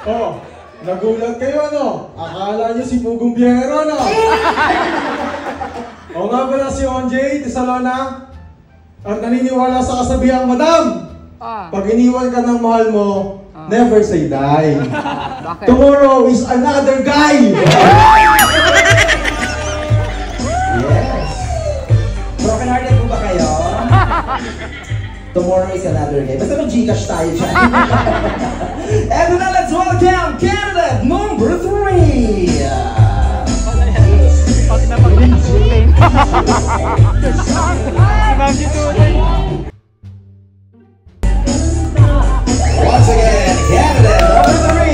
Oh, nagulat kayo, ano? Akala niyo si Pugong Biyahero, no? O nga pala si OJ de Salona at naniniwala sa kasabihang, Madam, pag iniwan ka ng mahal mo, never say die. Tomorrow is another guy! Yes. Broken hearted po ba kayo? Tomorrow is another guy. Basta mag-Gcash tayo dyan. And now let's welcome candidate number 3! Once again, candidate number 3!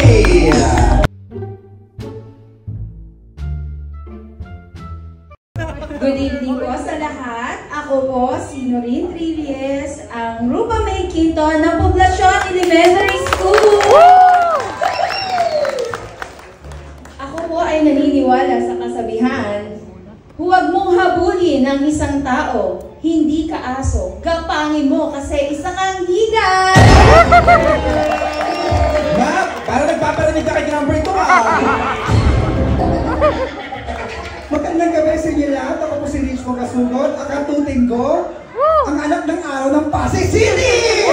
Good evening po sa lahat. Ako po, si Noreen Trivies, ang Rupa May Quinto ng Poblacion Elementary School. Ako po ay naniniwala sa kasabihan, huwag mong habulin ang isang tao, hindi ka aso. Gapangin mo kasi isa kang higa. Ma'am, parang nagpaparinig ka kay number 2 Magandang gabi sa inyo lahat. Ako po si Rich Mokasugot, ang katuting ko, ang anak ng araw ng Pasay City!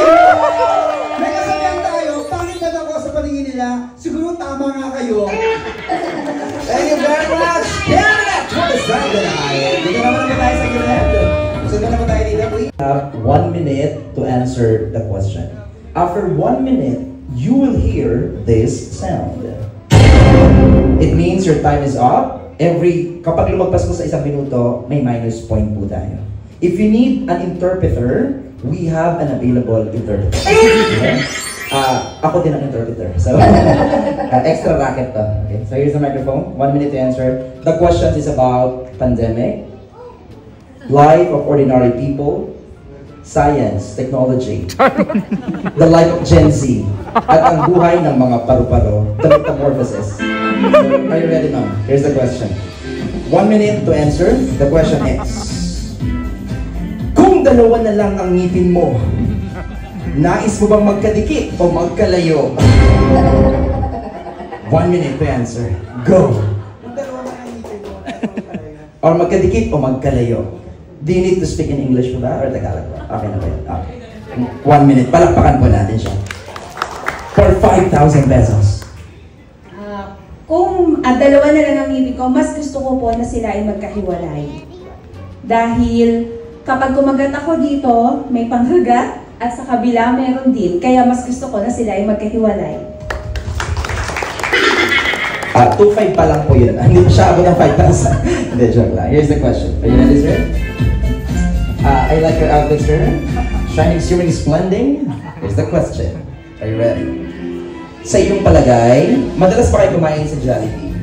May kasabihan tayo, pangit na ako sa paningin nila, siguro tama nga kayo. Thank you very much! Candidate for the second eye! Dito naman naman tayo sa gilid. Sundan naman tayo dito, please. Have 1 minute to answer the question. After 1 minute, you will hear this sound. It means your time is up. Kapag lumagpas mo sa 1 minuto, may minus point po tayo. If you need an interpreter, we have an available interpreter. Okay? Ako din ang interpreter. So, extra racket to. Okay? So here's the microphone. 1 minute to answer. The question is about pandemic, life of ordinary people, science, technology, the life of Gen Z, at ang buhay ng mga paru-paro, the metamorphosis. So, are you ready now? Here's the question. 1 minute to answer. The question is, kung dalawa na lang ang ngipin mo, nais mo bang magkadikit o magkalayo? 1 minute to answer. Go! Kung dalawa na ang ngipin mo, Or magkadikit o magkalayo? Do you need to speak in English po ba or Tagalog ba? Okay na ba yun? Okay. 1 minute. Palakpakan po natin siya. For 5,000 pesos. Kung dalawa na lang ang ngipin ko, mas gusto ko po na sila ay magkahiwalay. Dahil kapag kumagat ako dito, may panghagat at sa kabila meron din. Kaya mas gusto ko na sila ay magkahiwalay. 2.5 pa lang po yun. Hindi siya abot ng 5,000. Hindi, joke lang. Here's the question. Are you ready, sir? I like your outfit, sir. Shining, shimmering, splending. Here's the question. Are you ready? Sa iyong palagay, madalas pa kayo kumain sa Jollibee?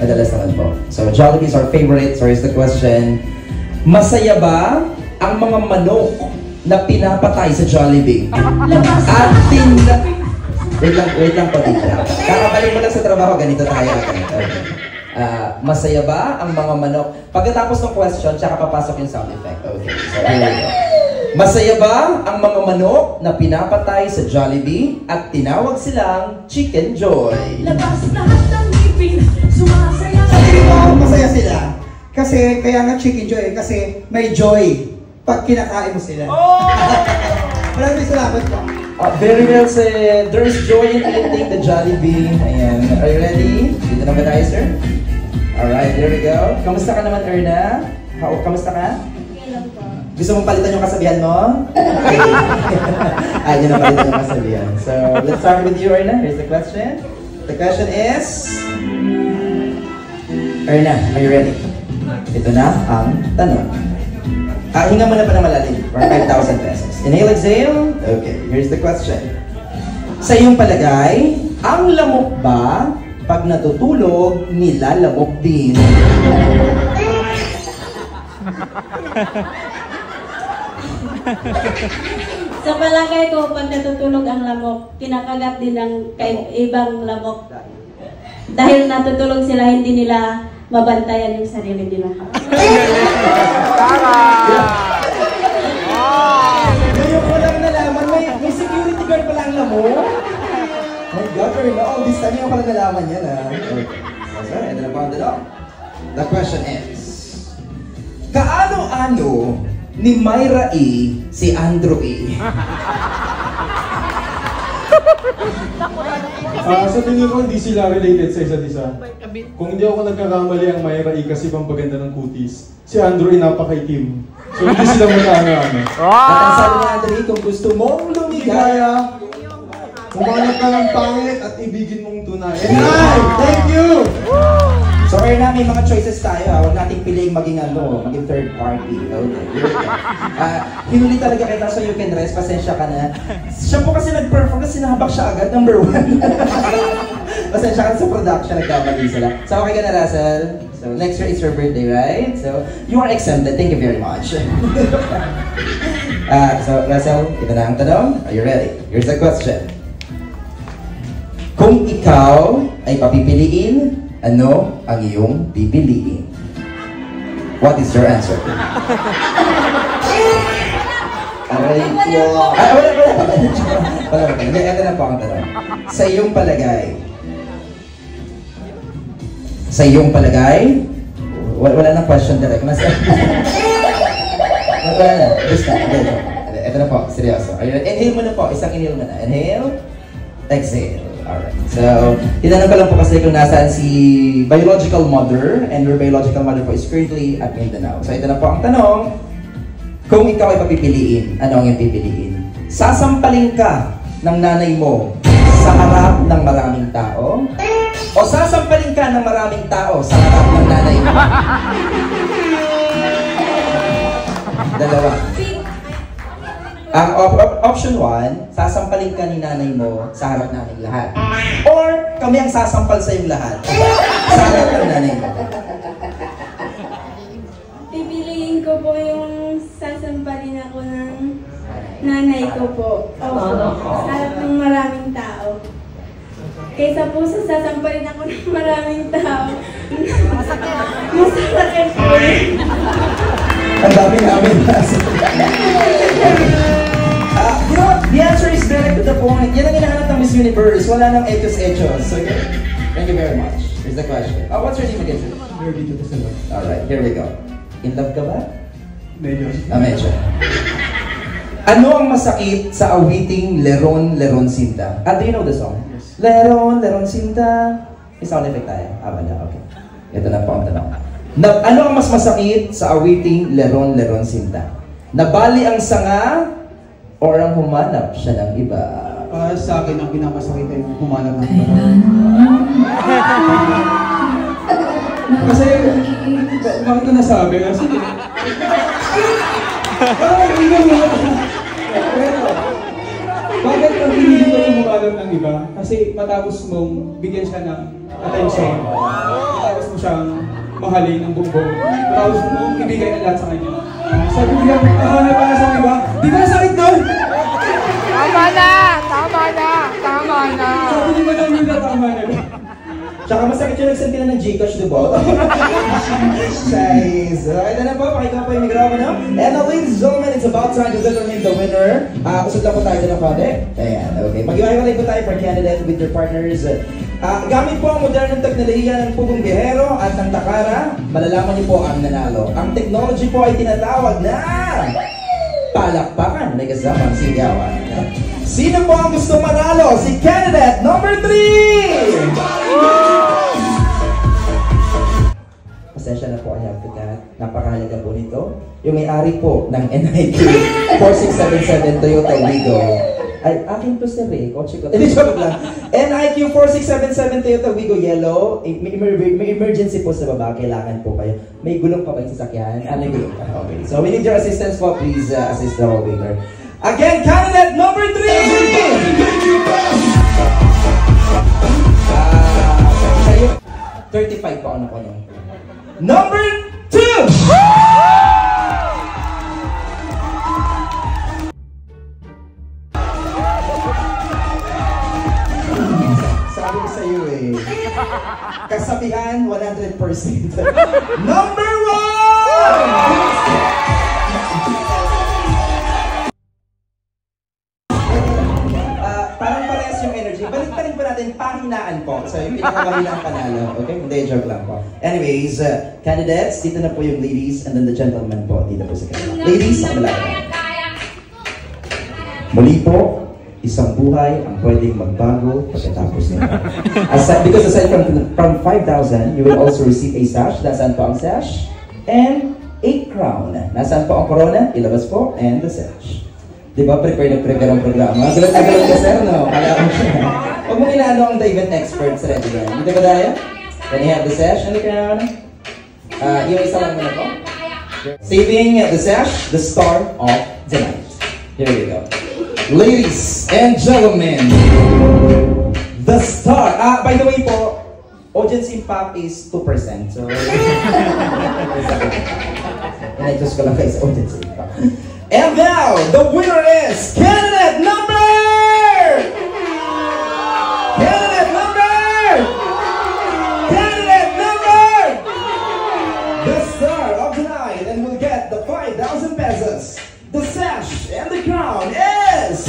Madalas naman po. So, Jollibee is our favorite. So, here's the question. Masaya ba ang mga manok na pinapatay sa Jollibee? At wait lang po dito. Kakabalik mo lang sa trabaho, ganito tayo. Okay. Masaya ba ang mga manok? Pagkatapos ng question, tsaka papasok yung sound effect. Okay, so here we go. Masaya ba ang mga manok na pinapatay sa Jollibee at tinawag silang Chicken Joy? Labas lahat ng ngipin, sumasaya. Sa tingin ko, masaya sila. Kasi, kaya nga Chicken Joy, kasi may joy pag kinakain mo sila. Maraming salamat po. Very well said. There is joy in eating the Jollibee. Ayan. Are you ready? Dito na ba tayo, sir? Alright, there we go. Kamusta ka naman, Erna? Kamusta ka? Gusto mong palitan yung kasabihan mo? Ayaw na palitan yung kasabihan. So, let's start with you, Erna. Here's the question. The question is... Erna, are you ready? Ito na ang tanong. Hinga mo na pa na malalim for 5,000 pesos. Inhale, exhale. Okay, here's the question. Sa iyong palagay, ang lamok ba pag natutulog, nilalamok din? Sa palagay ko, pag natutulog ang lamok, kinakagat din ng ibang lamok. Dahil natutulog sila, hindi nila mabantayan yung sarili nila. Ngayon ko lang nalaman, may security guard pala ang lamok. My God, all this time yung pala nalaman yan, ha? Okay. So, ito na po ang tanong. The question is, kaano-ano ni Myra E. si Andrew E.? Sa tingin ko, hindi sila related sa isa't isa. Kung hindi ako nagkakamali, ang Myra E kasi pampaganda ng kutis. Si Andrew E. napakaitim. So hindi sila magkaano-ano. At ang sabi ni Andrew E., kung gusto mong lumigaya, Humanap ka ng pangit at ibigin mong tunay. Alright! Thank you! so Erna, may mga choices tayo, ha? Huwag nating piliing maging maging third party. Okay. Hinuli talaga kita so you can rest, pasensya ka na. Siya po kasi nag-perform kasi nahabak siya agad, number 1. Pasensya ka sa production, nagkamali sila. So okay ka na, Russell? So next year is your birthday, right? So you are exempted, thank you very much. So Russell, ito na ang tanong. Are you ready? Here's the question. Kung ikaw ay papipiliin, ano ang iyong pipiliin? What is your answer? Aray ko. Wala. Ito na po ang tanong. Sa iyong palagay, wala nang question direct. Wala na. Basta. Ito na po, seryoso. Inhale mo na po. Isang inhale mo na. Inhale. Exhale. Alright. So, tinanong ko lang po kasi kung nasaan si biological mother, and your biological mother po is currently at Mindanao. So, ito na po ang tanong. Kung ikaw ay papipiliin, ano ang iyong pipiliin? Sasampalin ka ng nanay mo sa harap ng maraming tao? O sasampalin ka ng maraming tao sa harap ng nanay mo? Dalawa. Ang option 1, sasampalin ka ni nanay mo sa harap namin lahat. Or kami ang sasampal sa iyong lahat sa harap ng nanay mo. Pipiliin ko po yung sasampalin ako ng nanay ko po. Sa harap ng maraming tao. Kaysa po sa sasampalin ako ng maraming tao. Masakit po. Ang dami namin nasa. You know what? The answer is direct to the point. Yan ang hinahanap ng Miss Universe. Wala nang echos-echos. Okay? Thank you very much. Here's the question. What's your name again, sir? Ready to the Alright, here we go. In love ka ba? Medyo. Medyo. Ano ang masakit sa awiting Leron, Leron Sinta? Do you know the song? Yes. Leron, Leron Sinta. May sound effect tayo. Wala. Okay. Ito na po ang tanong. Ano ang mas masakit sa awiting Leron, Leron Sinta? Nabali ang sanga or ang humanap siya ng iba? Sa akin, ang pinamasakit ay humanap ng iba. Kasi, bakit ko nasabi? Kasi, bakit ang pinili ko yung humanap ng iba? Kasi matapos mong bigyan siya ng attention, matapos mo siyang mahalin ng buong, matapos mong ibigay ang lahat sa kanya. Sabi ko lang, hanap ka na sa iba, di ba sakit doon? Tama na! Tama na! Tama na! Sabi ni Madam Linda, tama na. Tsaka masakit yung nagsanti na ng Gcash, diba? Nice! Ito na po, pakita po yung mikrofono. And ladies and gentlemen, it's about time to determine the winner. Usod lang po tayo ng konti. Ayan, okay. Mag-iwalay po tayo for candidate with your partners. Gamit po ang modernong teknolohiya ng pugong bihero at ng takara, malalaman niyo po ang nanalo. Ang technology po ay tinatawag na palakpakan. May kasamang sigawan. Sino po ang gusto manalo? Si candidate number 3! Pasensya na po, I have to cut. Napakahalaga po nito. Yung may-ari po ng NIQ 4677 Toyota Wigo. Ay, akin to sir eh. Kotse ko. Hindi, joke lang. NIQ 4677 Toyota Wigo Yellow. May emergency po sa baba. Kailangan po kayo. May gulong pa ba yung sasakyan? May gulong pa. Okay. So we need your assistance po. Please assist the waiter. Again, candidate number 3! Sa'yo, 35 po ano ko nung. Number 2! Sabi ko sa'yo eh. Kasabihan, 100%. Number 1! Parang parehas yung energy. Balik pa rin po pinakamahinaan po. So, yung pinakamahinaan panalo. Okay? Hindi, joke lang po. Anyways, candidates, dito na po yung ladies and then the gentlemen po dito po sa kanila. Ladies, sa kanila. Muli po, isang buhay ang pwedeng magbago pagkatapos nito. Because aside from 5,000, you will also receive a sash. Nasaan po ang sash? And a crown. Nasaan po ang corona? Ilabas po. And the sash. Diba, prepare ang programa? Gulat-gulat ka, sir, no? Kala ko siya. Huwag mong inaano ang dive experts ready yan. Hindi ba tayo? Can you have the sash and the crown? Yung isa lang muna po. Saving the sash, the star of the night. Here we go. Ladies and gentlemen, the star. By the way po, audience impact is 2%. So, in-adjust ko lang kayo sa audience impact. And now, the winner is candidate number! Candidate number! Candidate number! The star of the night and will get the 5,000 pesos. The sash and the crown is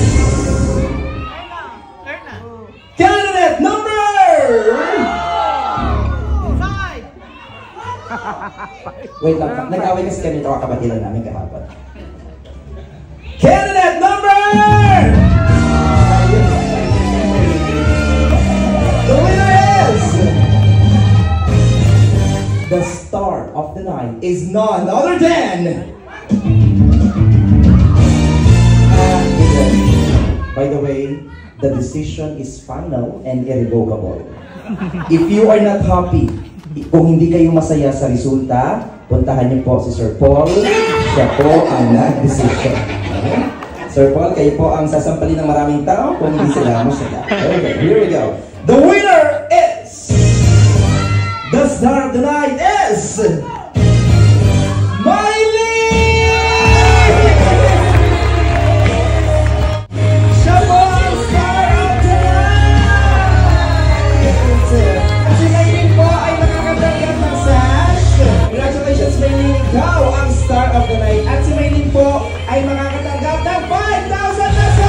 candidate number 5. Wait lang, nag-away kasi kami ito kakabatilan namin kahapon. Candidate number! The winner is the star of the night is none other than by the way, the decision is final and irrevocable. If you are not happy, kung hindi kayo masaya sa resulta, puntahan niyo po si Sir Paul. Siya po ang nag-decision. Okay? Sir Paul, kayo po ang sasampalin ng maraming tao kung hindi sila masaya. Okay, here we go. The winner is... The star of the night is... Miley! Siya po ang star of the night! At si Miley po ay makakatanggap ng sash. Congratulations, Miley! Ikaw ang star of the night. At si Miley po ay makakatanggap ng 5,000 pesos!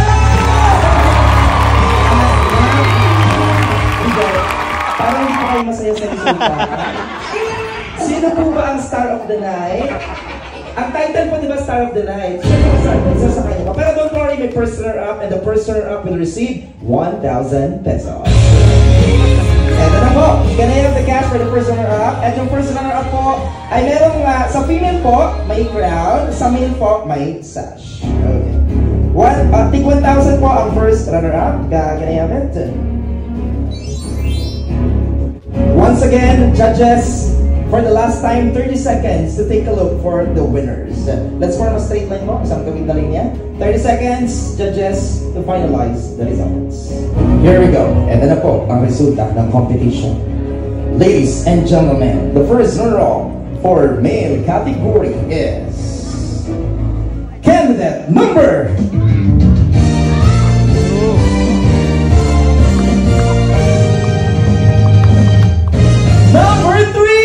Parang hindi pa kayo masaya sa resulta. Sino po ba ang star of the night? Ang title po, di ba, Star of the Night? Isa sa kanya pa. Pero don't worry, may first runner-up and the first runner-up will receive 1,000 pesos. Eto na po, can I have the cash for the first runner-up? At yung first runner-up po, ay merong, sa female po, may crown, sa male po, may sash. Okay. Tig 1,000 po ang first runner-up. Can I have it? Once again, judges, for the last time, 30 seconds to take a look for the winners. Let's form a straight line mo, isang kawit na linya. 30 seconds, judges, to finalize the results. Here we go. Ito na po ang resulta ng competition. Ladies and gentlemen, the first runner-up for male category is... Candidate number... Number 3!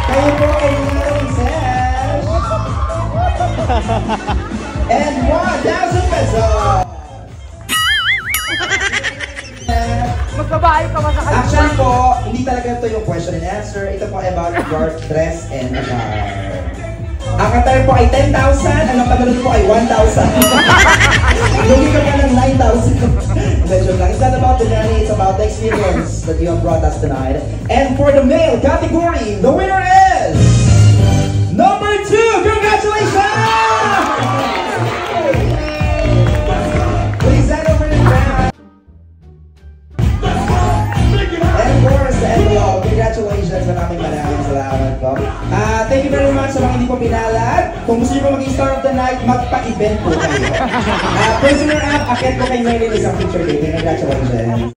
Kayo po ay nanalo sash and 1,000 pesos! Magbabae ka ba sa kanya? Actually po, hindi talaga ito yung question and answer. Ito po ay about your dress and attire. Ang attire po ay 10,000, ang napanood po ay 1,000. Lugi ka pa ng 9,000. Medyo lang. It's not about the nanny, it's about the experience that you have brought us tonight. And for the male category, the winner is... Number 2! Congratulations! Please hand over the crown. And of course, the envelope. Congratulations, maraming salamat po. Thank you very much sa mga hindi po pinalad. Kung gusto nyo po maging star of the night, magpa-event po kayo. Prisoner up, akit po kay Maylin isang picture dito. Congratulations.